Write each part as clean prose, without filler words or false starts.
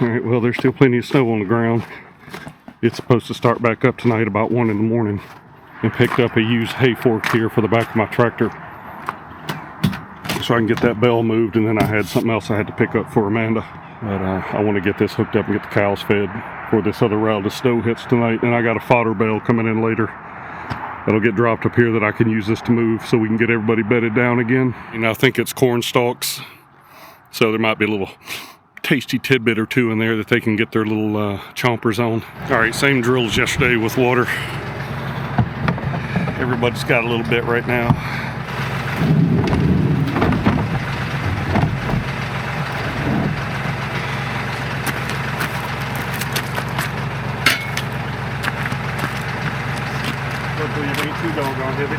Alright, well, there's still plenty of snow on the ground. It's supposed to start back up tonight about 1 in the morning. And picked up a used hay fork here for the back of my tractor, so I can get that bale moved. And then I had something else I had to pick up for Amanda. But I want to get this hooked up and get the cows fed before this other round of snow hits tonight. And I got a fodder bale coming in later that'll get dropped up here that I can use this to move so we can get everybody bedded down again. And I think it's corn stalks, so there might be a little tasty tidbit or two in there that they can get their little chompers on. Alright, same drill as yesterday with water. Everybody's got a little bit right now. Hopefully you ain't too doggone heavy.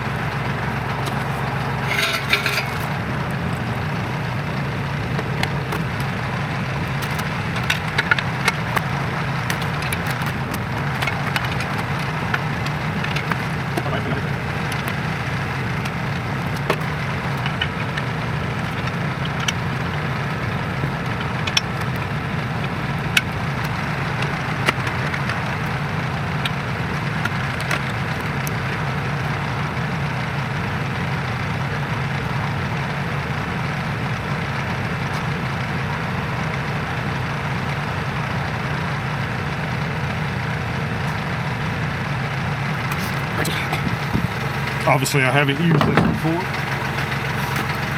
Obviously, I haven't used this before.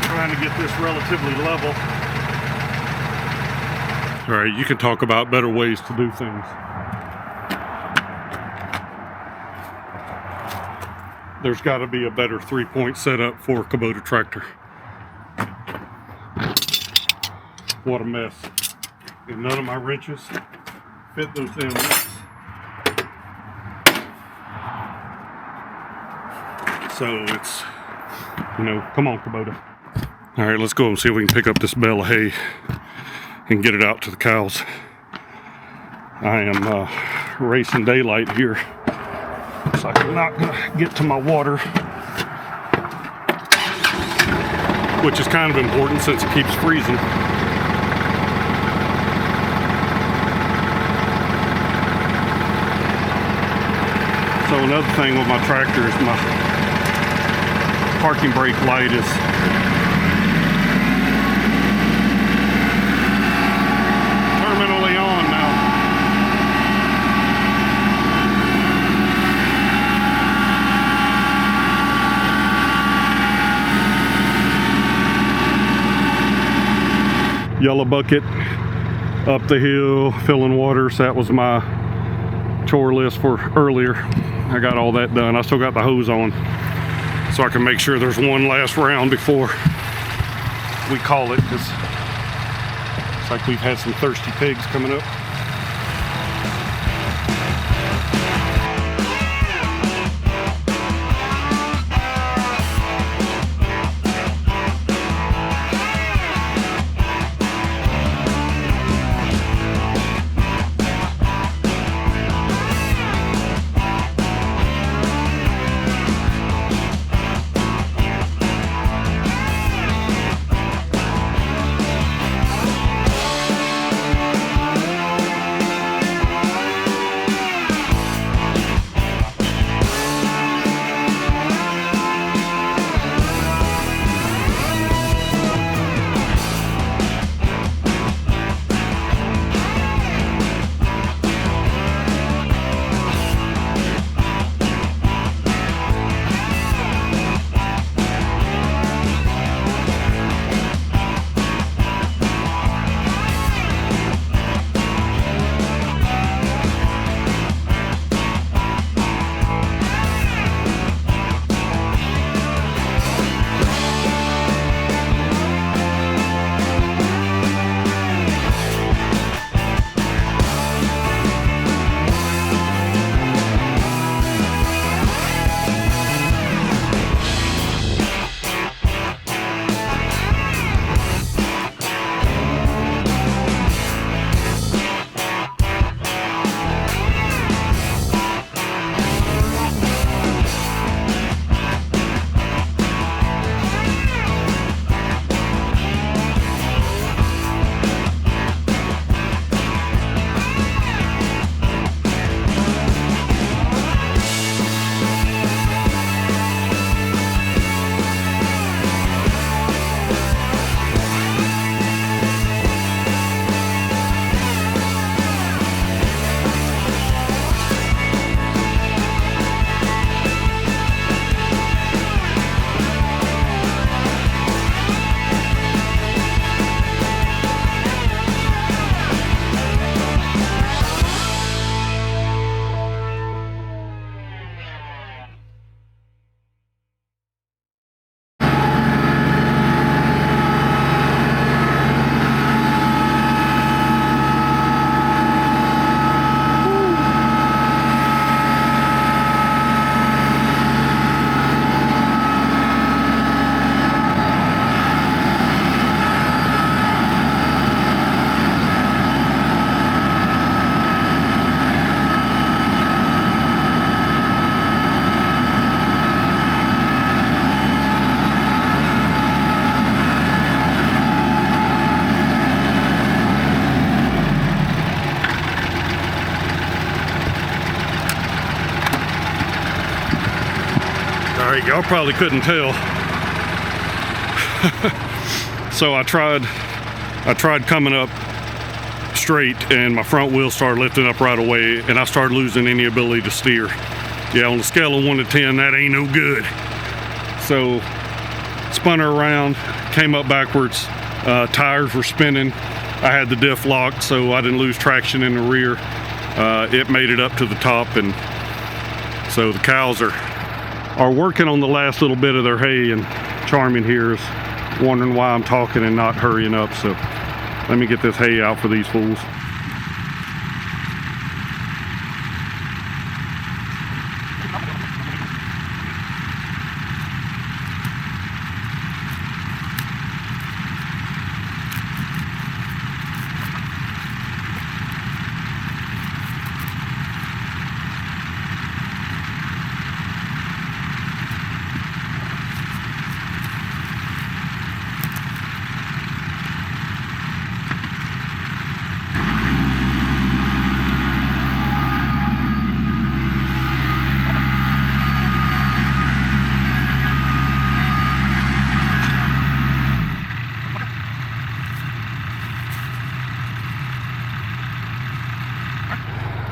Trying to get this relatively level. All right, you can talk about better ways to do things. There's got to be a better 3-point setup for a Kubota tractor. What a mess. And none of my wrenches fit those damn nuts. So it's, you know, come on, Kubota. All right, let's go and see if we can pick up this bale of hay and get it out to the cows. I am racing daylight here, so I'm not gonna get to my water, which is kind of important since it keeps freezing. So another thing with my tractor is my parking brake light is terminally on now. Yellow bucket up the hill filling water, so that was my chore list for earlier. I got all that done. I still got the hose on, so I can make sure there's one last round before we call it, because it's like we've had some thirsty pigs coming up. Alright, y'all probably couldn't tell. So I tried coming up straight and my front wheel started lifting up right away and I started losing any ability to steer. Yeah, on a scale of 1 to 10, that ain't no good. So spun her around, came up backwards, tires were spinning. I had the diff locked so I didn't lose traction in the rear. It made it up to the top, and so the cows are working on the last little bit of their hay, and Charming here is wondering why I'm talking and not hurrying up. So let me get this hay out for these fools.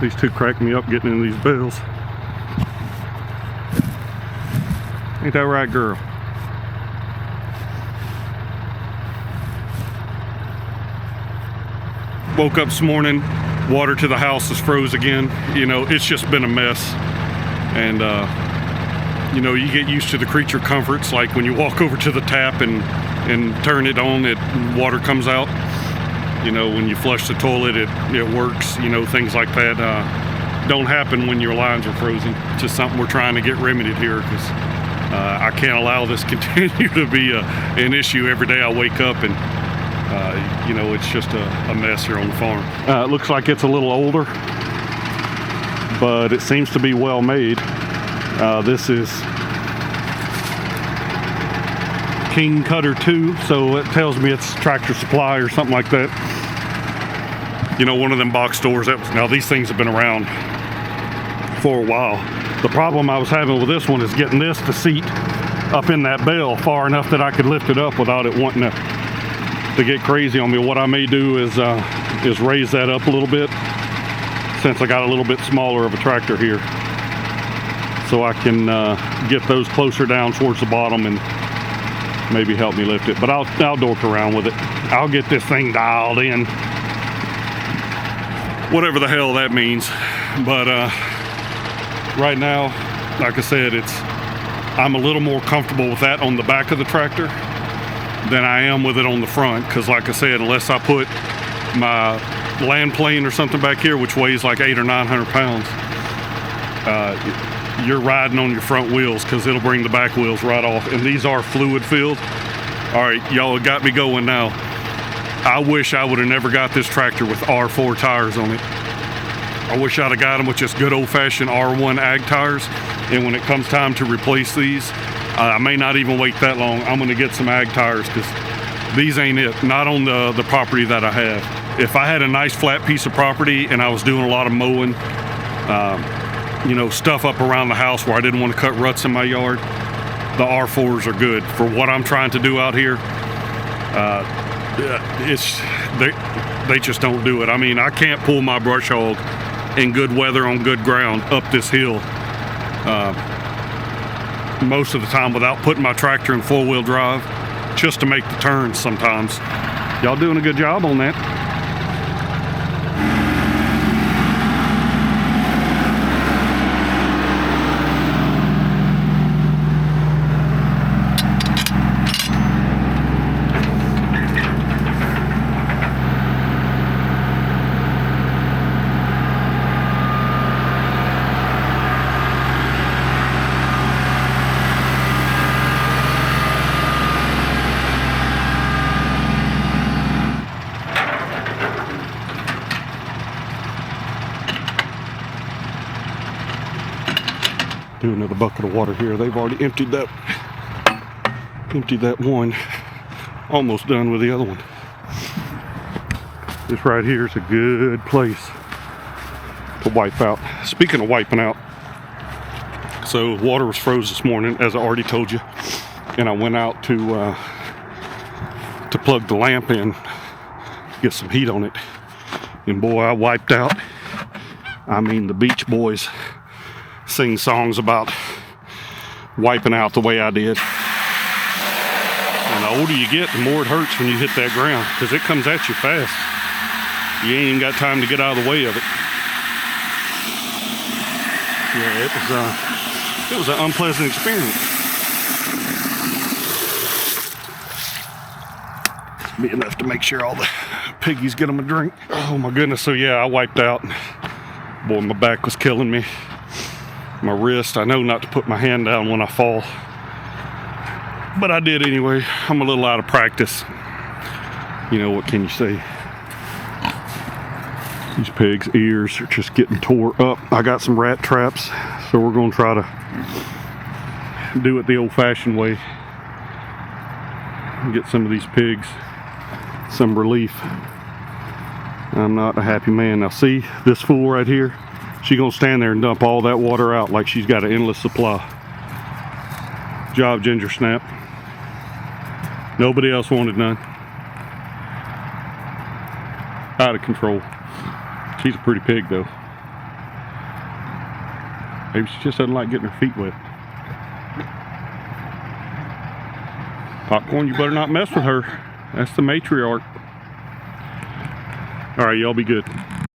These two crack me up getting in these bales. Ain't that right, girl? Woke up this morning, water to the house is froze again. You know, it's just been a mess. And you know, you get used to the creature comforts, like when you walk over to the tap and turn it on, water comes out. You know, when you flush the toilet, it works. You know, things like that don't happen when your lines are frozen. It's just something we're trying to get remedied here, because I can't allow this continue to be an issue every day I wake up, and you know, it's just a mess here on the farm. It looks like it's a little older, but it seems to be well made. This is King Cutter 2, so it tells me it's Tractor Supply or something like that. You know, one of them box stores. Now these things have been around for a while. The problem I was having with this one is getting this to seat up in that bale far enough that I could lift it up without it wanting to get crazy on me. What I may do is raise that up a little bit, since I got a little bit smaller of a tractor here, so I can get those closer down towards the bottom and maybe help me lift it. But I'll dork around with it. I'll get this thing dialed in, whatever the hell that means. But right now, like I said, I'm a little more comfortable with that on the back of the tractor than I am with it on the front, because like I said, unless I put my land plane or something back here, which weighs like 800 or 900 pounds, you're riding on your front wheels, because it'll bring the back wheels right off. And these are fluid filled. All right, y'all got me going now. I wish I would have never got this tractor with R4 tires on it. I wish I'd have got them with just good old-fashioned R1 ag tires. And when it comes time to replace these, I may not even wait that long. I'm going to get some ag tires, because these ain't it. Not on the property that I have. If I had a nice flat piece of property and I was doing a lot of mowing, you know, stuff up around the house where I didn't want to cut ruts in my yard, the R4s are good. For what I'm trying to do out here, they just don't do it. I mean, I can't pull my brush hog in good weather on good ground up this hill most of the time without putting my tractor in four-wheel drive, just to make the turns sometimes. Y'all doing a good job on that. Do another bucket of water here. They've already emptied that one. Almost done with the other one. This right here is a good place to wipe out. Speaking of wiping out, So water was froze this morning, as I already told you, and I went out to plug the lamp in, get some heat on it, and boy, I wiped out. I mean, the Beach Boys sing songs about wiping out the way I did. And the older you get, the more it hurts when you hit that ground, because it comes at you fast. You ain't even got time to get out of the way of it. Yeah, it was an unpleasant experience. Be enough to make sure all the piggies get them a drink. Oh my goodness, so yeah, I wiped out. Boy, my back was killing me. My wrist, I know not to put my hand down when I fall, but I did anyway. I'm a little out of practice. You know, what can you say? These pigs' ears are just getting tore up. I got some rat traps, so we're gonna try to do it the old-fashioned way. Get some of these pigs some relief. I'm not a happy man. Now see, this fool right here, she gonna stand there and dump all that water out like she's got an endless supply. Job, Ginger Snap. Nobody else wanted none. Out of control. She's a pretty pig though. Maybe she just doesn't like getting her feet wet. Popcorn, you better not mess with her. That's the matriarch. All right, y'all be good.